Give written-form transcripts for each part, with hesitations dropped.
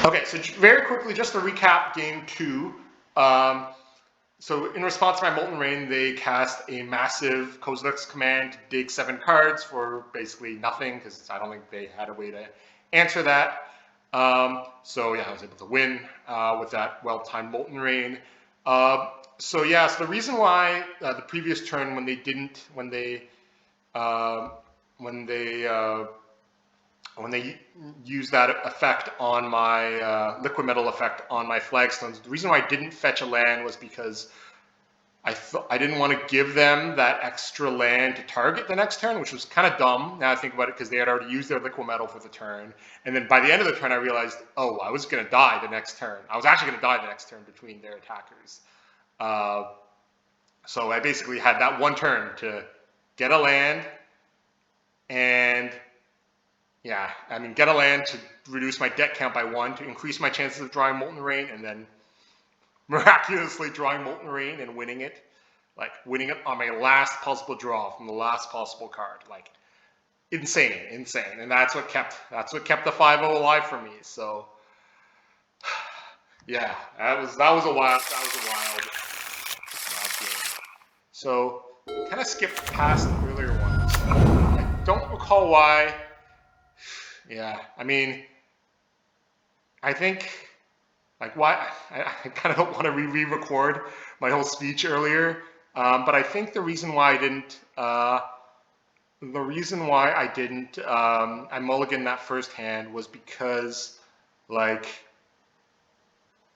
Okay, so very quickly, just to recap game 2. So in response to my Molten Rain, they cast a massive Kozilek's command to dig 7 cards for basically nothing, because I don't think they had a way to answer that. So yeah, I was able to win with that well-timed Molten Rain. So yeah, so the reason why the previous turn when they used that effect on my liquid metal effect on my flagstones, the reason why I didn't fetch a land was because I didn't want to give them that extra land to target the next turn, which was kind of dumb. Now I think about it, because they had already used their liquid metal for the turn, and then by the end of the turn I realized, oh, I was going to die the next turn. I was actually going to die the next turn between their attackers. So I basically had that one turn to get a land, and yeah, I mean, get a land to reduce my deck count by 1, to increase my chances of drawing Molten Rain, and then miraculously drawing Molten Rain and winning it. Like, winning it on my last possible draw from the last possible card. Like, insane. And that's what kept the 5-0 alive for me. So, yeah, that was a wild game. So, kind of skipped past the earlier ones. I don't recall why. Yeah, I mean, I think, like, why, I kind of don't want to re-record my whole speech earlier, but I think the reason why I didn't, I mulliganed that first hand was because, like,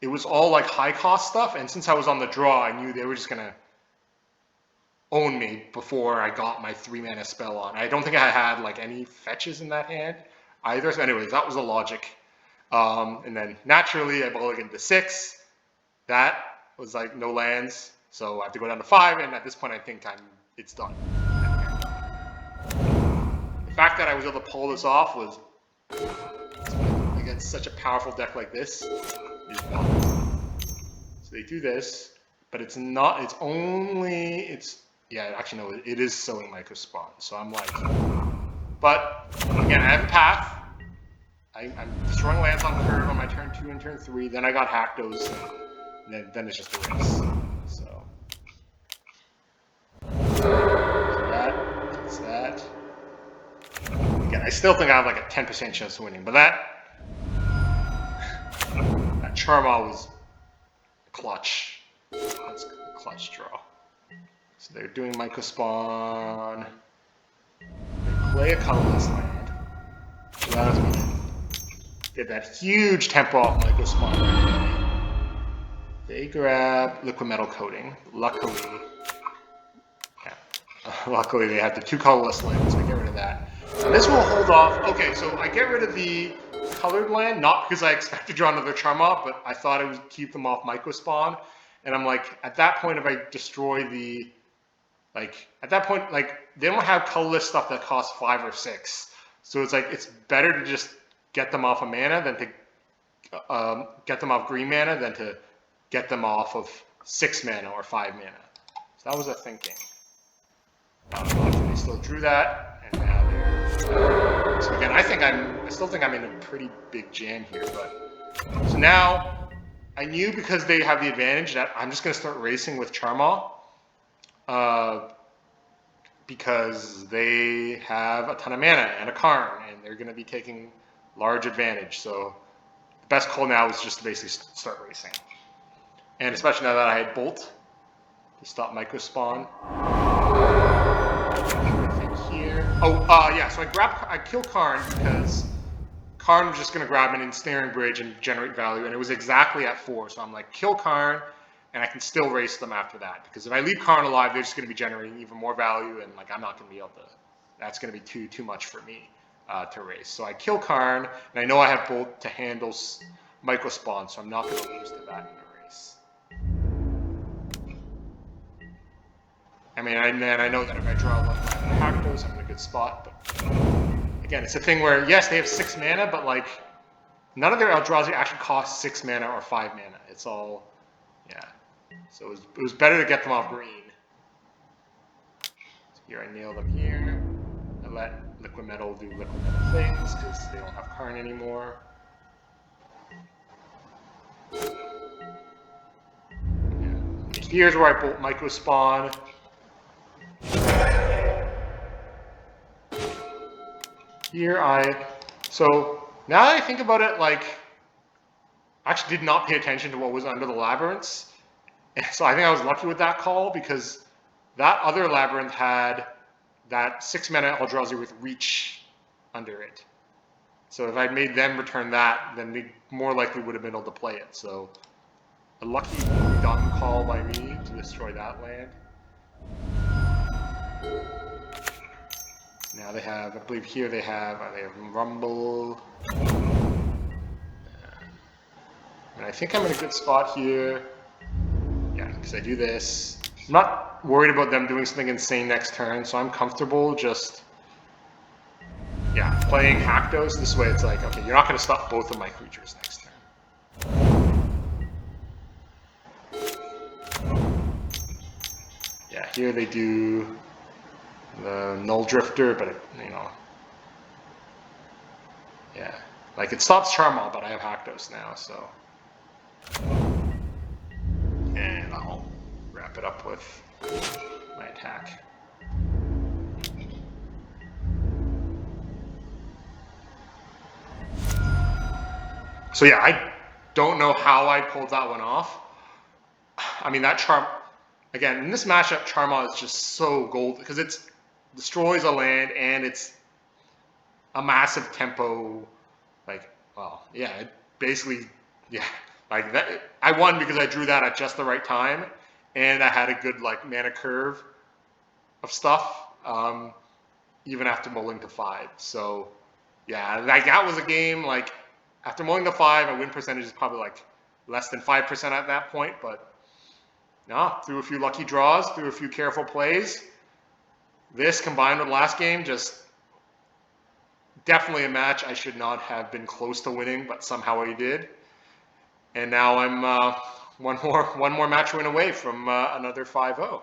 it was all, like, high-cost stuff, and since I was on the draw, I knew they were just going to own me before I got my 3-mana spell on. I don't think I had, like, any fetches in that hand either, so anyways, that was the logic. And then naturally I mulliganed to 6. That was like no lands, so I have to go down to 5, and at this point I think it's done. The fact that I was able to pull this off was, against such a powerful deck like this, is wild. So they do this, but it's not, yeah, actually no, it is sowing Microspawn, so I'm like, but again, I have a path. I'm destroying lands on curve on my turn 2 and turn 3. Then I got Hackdos, and then it's just a race. So that's that. Again, I still think I have like a 10% chance of winning, but that Charmaw was clutch. That's a clutch draw. So they're doing Microspawn. They play a colorless land. So that was me. Did that huge tempo off Microspawn right away. They grab liquid metal coating. Luckily they have the 2 colorless lands, so I get rid of that. And this will hold off. Okay, so I get rid of the colored land, not because I expect to draw another Charmaw, but I thought it would keep them off Microspawn. And I'm like, at that point, if I destroy the, like, at that point, like, they don't have colorless stuff that costs 5 or 6. So it's like, it's better to just get them off of mana than to get them off green mana than to get them off of 6 mana or 5 mana. So that was the thinking. They still drew that, and now they're. So again, I still think I'm in a pretty big jam here. But so now I knew, because they have the advantage, that I'm just going to start racing with Charmaw, because they have a ton of mana and a Karn, and they're going to be taking large advantage. So the best call now is just to basically start racing. And especially now that I had Bolt to stop Microspawn. Here. Oh, yeah, so I killed Karn because Karn was just going to grab an Ensnaring Bridge and generate value, and it was exactly at 4. So I'm like, kill Karn, and I can still race them after that. Because if I leave Karn alive, they're just going to be generating even more value, and like I'm not going to be able to. That's going to be too much for me to race. So I kill Karn, and I know I have Bolt to handle Microspawn, so I'm not going to lose to that in a race. I mean, I know that if I draw one Hackdos, I'm in a good spot. But again, it's a thing where, yes, they have 6 mana, but like none of their Eldrazi actually cost 6 mana or 5 mana. It's all, yeah. So it was better to get them off green. So here I nail them here. I let Liquid Metal do Liquid Metal things because they don't have Karn anymore. here's where I bolt Micro Spawn. So now that I think about it, like, I actually did not pay attention to what was under the labyrinths. And so I think I was lucky with that call, because that other labyrinth had that 6-mana Eldrazi with reach under it. So if I'd made them return that, then they more likely would have been able to play it. So a lucky dumb call by me to destroy that land. Now they have, I believe here they have Rumble. And I think I'm in a good spot here. Yeah, because I do this. I'm not worried about them doing something insane next turn, so I'm comfortable just, yeah, playing Haktos. This way it's like, okay, you're not going to stop both of my creatures next turn. Yeah, here they do the Null Drifter, but, you know, yeah. Like, it stops Charmal, but I have Haktos now, so. And I'll wrap it up with my attack. So yeah, I don't know how I pulled that one off. I mean, that Charm, again, in this matchup, Charmal is just so gold, because it destroys a land, and it's a massive tempo, like, well, yeah, it basically, yeah, like that. I won because I drew that at just the right time, and I had a good, like, mana curve of stuff, even after mulling to 5. So, yeah, like, that was a game, like, after mulling to 5, my win percentage is probably, like, less than 5% at that point, but, no, through a few lucky draws, through a few careful plays, this combined with last game, just definitely a match I should not have been close to winning, but somehow I did. And now I'm one more match win away from another 5-0.